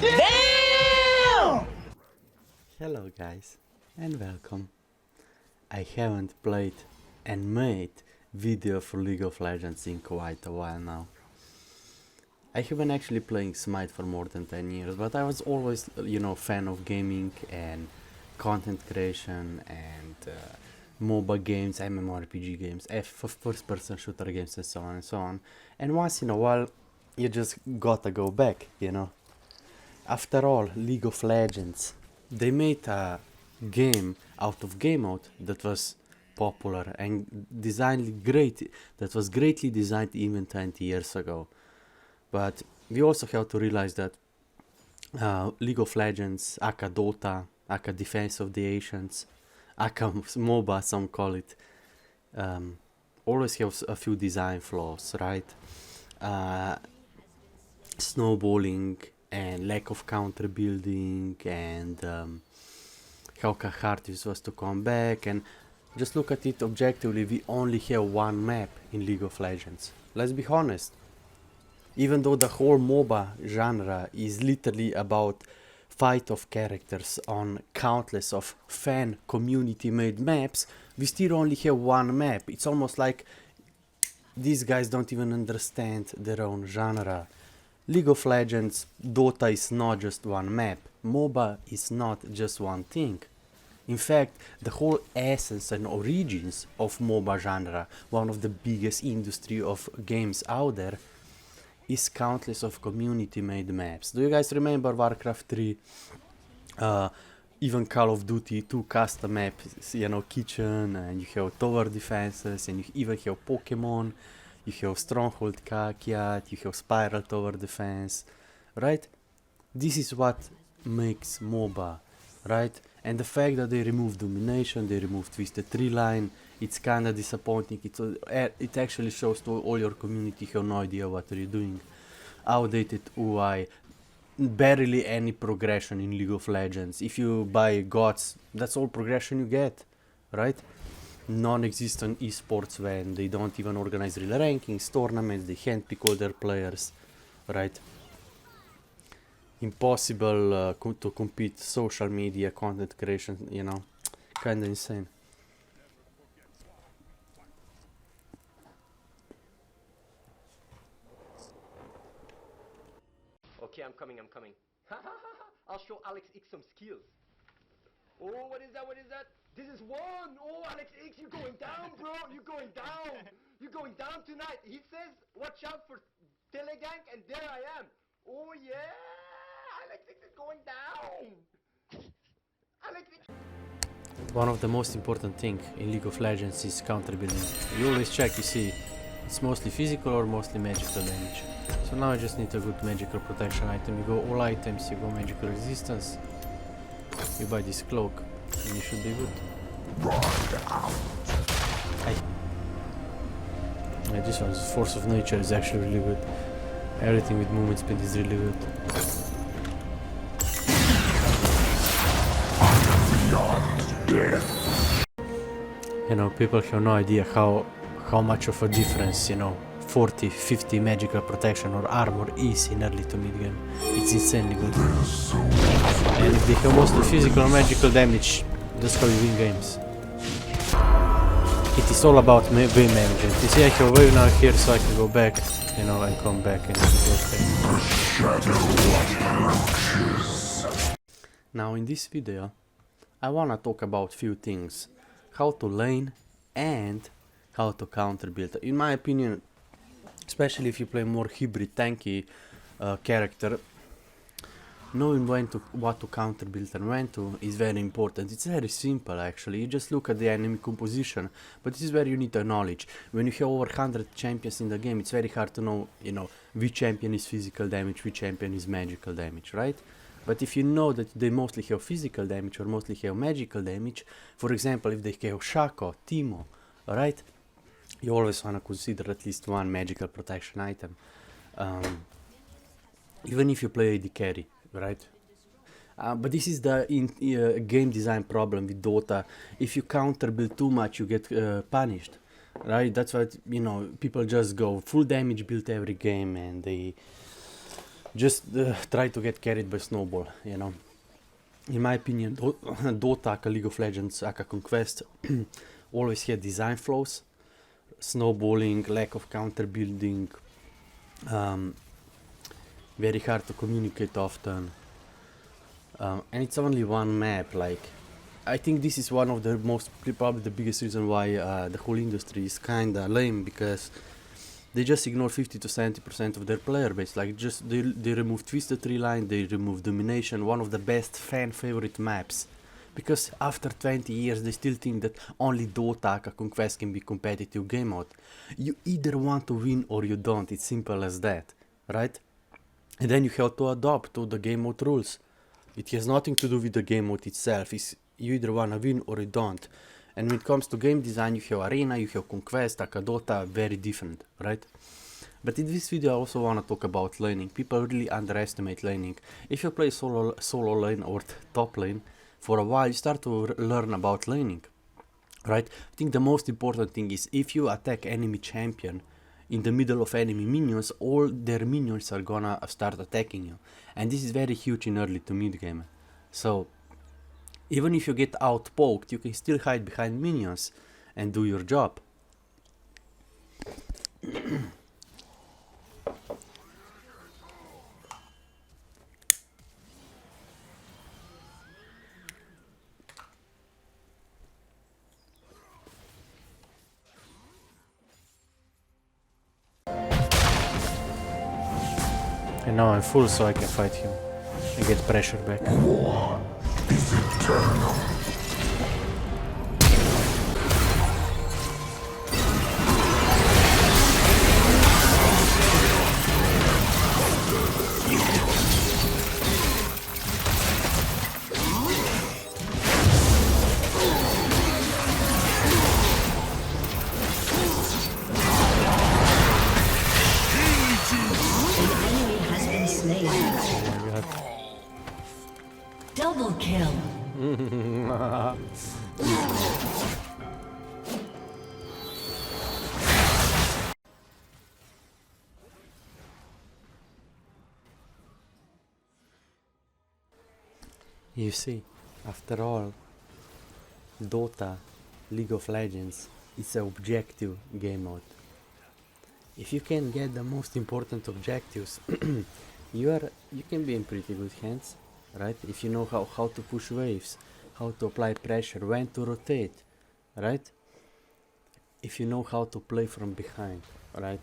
Damn! Hello guys and welcome. I haven't played and made video for League of Legends in quite a while now. I have been actually playing Smite for more than 10 years, but I was always, fan of gaming and content creation and MOBA games, MMORPG games, first-person shooter games and so on and so on. And once in a while, you just gotta go back, After all, League of Legends, they made a game out of game mode that was popular and that was greatly designed even 20 years ago. But we also have to realize that League of Legends, aka Dota, aka Defense of the Ancients, aka MOBA, some call it, always have a few design flaws, right? Snowballing and lack of counter building and how hard it was to come back. And just look at it objectively, we only have one map in League of Legends. Let's be honest. Even though the whole MOBA genre is literally about fight of characters on countless of fan community made maps, we still only have one map. It's almost like these guys don't even understand their own genre. League of Legends, Dota is not just one map. MOBA is not just one thing. In fact, the whole essence and origins of MOBA genre, one of the biggest industry of games out there, is countless of community-made maps. Do you guys remember Warcraft 3? Even Call of Duty 2 custom maps, kitchen, and you have tower defenses, and you even have Pokemon, you have Stronghold Kakiat, you have Spiral Tower Defense, right? This is what makes MOBA, right? And the fact that they removed domination, they removed Twisted Tree Line, it's kinda disappointing. It actually shows to all your community have no idea what you're doing. Outdated UI, barely any progression in League of Legends. If you buy gods, that's all progression you get, right? Non-existent esports when they don't even organize real rankings, tournaments, they handpick all their players, right? Impossible to compete social media, content creation, kinda insane. Okay, I'm coming. I'll show Alex X some skills. Oh, what is that? This is one! Oh, Alex X, you're going down, bro! You're going down! You're going down tonight! He says, watch out for Telegank, and there I am! Oh, yeah! Alex X is going down! Alex X... One of the most important thing in League of Legends is counter building. You always check, you see, it's mostly physical or mostly magical damage. So now I just need a good magical protection item. You go all items, you go magical resistance, you buy this cloak, and you should be good. Yeah, this one's Force of Nature is actually really good. Everything with movement speed is really good. People have no idea how much of a difference, 40, 50 magical protection or armor is in early to mid game. It's insanely good. And if they have mostly physical or magical damage, that's how you win games. It is all about wave management. You see, I have wave now here so I can go back, and come back and now in this video, I wanna talk about few things. How to lane and how to counter build. In my opinion, especially if you play more hybrid tanky character, knowing what to counter build and when to is very important. It's very simple actually. You just look at the enemy composition, but this is where you need the knowledge. When you have over 100 champions in the game, it's very hard to know, which champion is physical damage, which champion is magical damage, right? But if you know that they mostly have physical damage or mostly have magical damage, for example, if they have Shaco, Teemo, right? You always want to consider at least one magical protection item. Even if you play AD carry, right? But this is the game design problem with Dota. If you counter build too much, you get punished, right? That's why, people just go full damage build every game and they just try to get carried by snowball, you know. In my opinion, Dota, aka League of Legends, aka Conquest, always had design flaws, snowballing, lack of counter building, very hard to communicate often, and it's only one map. Like, I think this is one of the probably the biggest reason why the whole industry is kinda lame, because they just ignore 50 to 70% of their player base. Like, just they remove Twisted Tree Line, they remove Domination, one of the best fan favorite maps. Because after 20 years they still think that only Dota, aka Conquest, can be competitive game mode. You either want to win or you don't, it's simple as that, right? And then you have to adopt to the game mode rules. It has nothing to do with the game mode itself. It's, you either wanna win or you don't. And when it comes to game design, you have Arena, you have Conquest, aka Dota, very different, right? But in this video I also wanna talk about laning. People really underestimate laning. If you play solo lane or top lane, for a while you start to learn about laning, right? I think the most important thing is, if you attack enemy champion in the middle of enemy minions, all their minions are gonna start attacking you. And this is very huge in early to mid game. So even if you get out poked, you can still hide behind minions and do your job. And now I'm full, so I can fight him and get pressure back. War is eternal. Double kill. You see, after all, Dota, League of Legends, is an objective game mode. If you can get the most important objectives, you can be in pretty good hands, right? If you know how to push waves, how to apply pressure, when to rotate, right? If you know how to play from behind, right?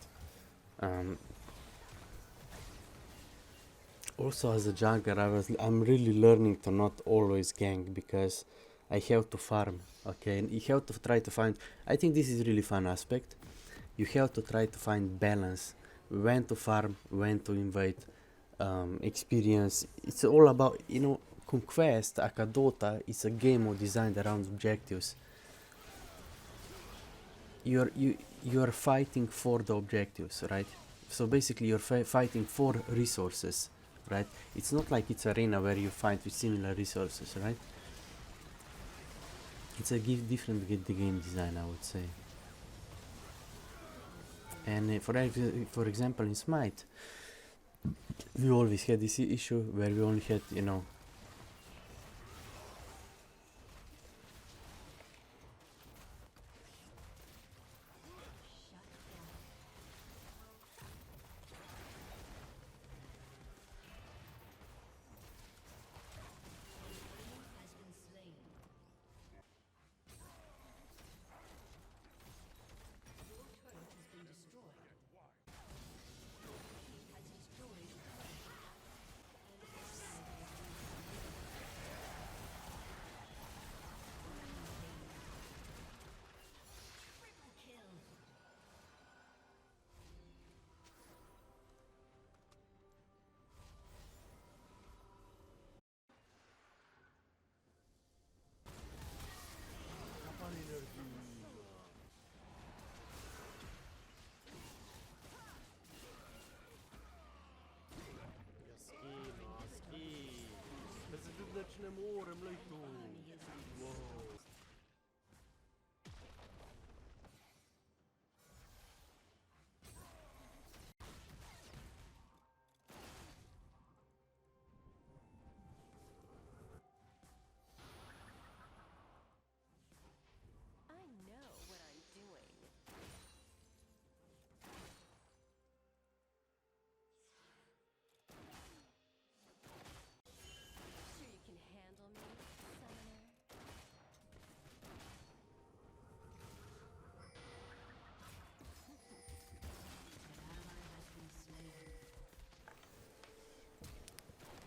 Also, as a jungler, I'm really learning to not always gank, because I have to farm, okay? And you have to try to find, I think this is really fun aspect. You have to try to find balance, when to farm, when to invade, experience. It's all about, you know, Conquest, aka Dota, is a game mode designed around objectives. You're fighting for the objectives, right? So basically you're fighting for resources, right? It's not like it's arena where you fight with similar resources, right? It's a different game design, I would say. And for example, in Smite, we always had this issue where we only had, you know,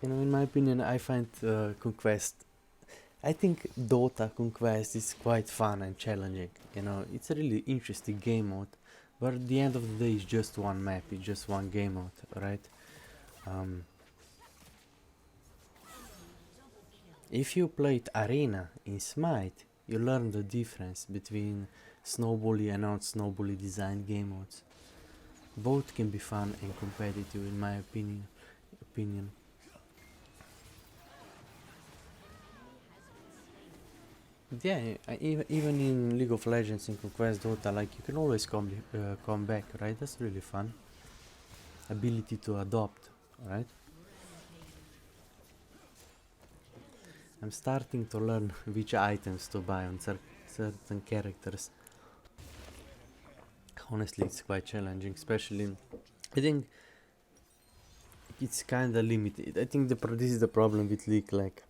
You know, in my opinion, I find Conquest. I think Dota Conquest is quite fun and challenging. You know, it's a really interesting game mode, but at the end of the day, it's just one map. It's just one game mode, right? Um, if you played Arena in Smite, you learn the difference between snowbally and non-snowbally designed game modes. Both can be fun and competitive, in my opinion. Yeah, even in League of Legends, in Conquest Dota, like you can always come back, right? That's really fun. Ability to adopt, right? I'm starting to learn which items to buy on certain characters. Honestly, it's quite challenging, especially. I think it's kinda limited. I think this is the problem with League, like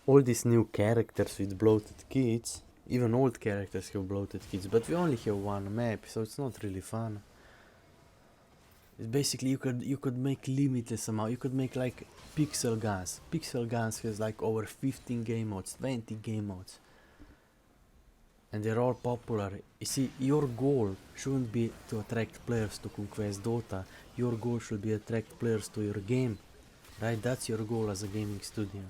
all these new characters with bloated kits, even old characters have bloated kits, but we only have one map, so it's not really fun. It's basically you could make limitless amount. You could make like pixel guns. Pixel guns has like over 15 game modes, 20 game modes, and they're all popular. You see, your goal shouldn't be to attract players to Conquest Dota. Your goal should be attract players to your game, right? That's your goal as a gaming studio.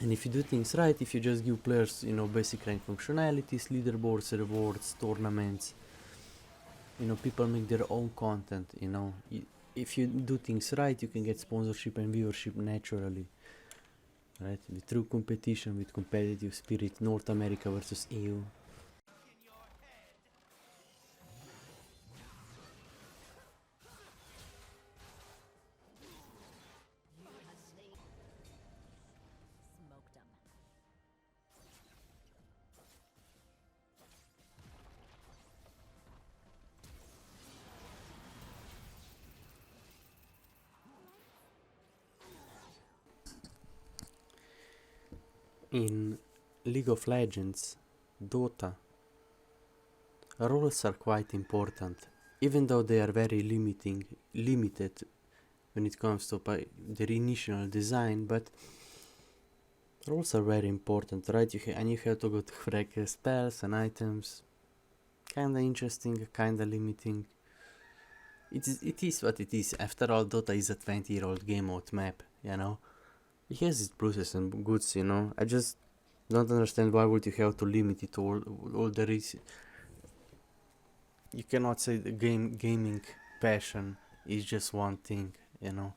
And if you do things right, if you just give players, you know, basic rank functionalities, leaderboards, rewards, tournaments, you know, people make their own content, you know. If you do things right, you can get sponsorship and viewership naturally, right? With true competition, with competitive spirit, North America versus EU. Smoked 'em. In League of Legends, Dota, roles are quite important, even though they are very limited when it comes to their initial design, but roles are very important, right? And you have to go to frag spells and items. Kinda interesting, kinda limiting. It is what it is. After all, Dota is a 20-year-old game mode map, you know? It has its pluses and goods, you know? I just don't understand why would you have to limit it to all there is. You cannot say the gaming passion is just one thing, you know?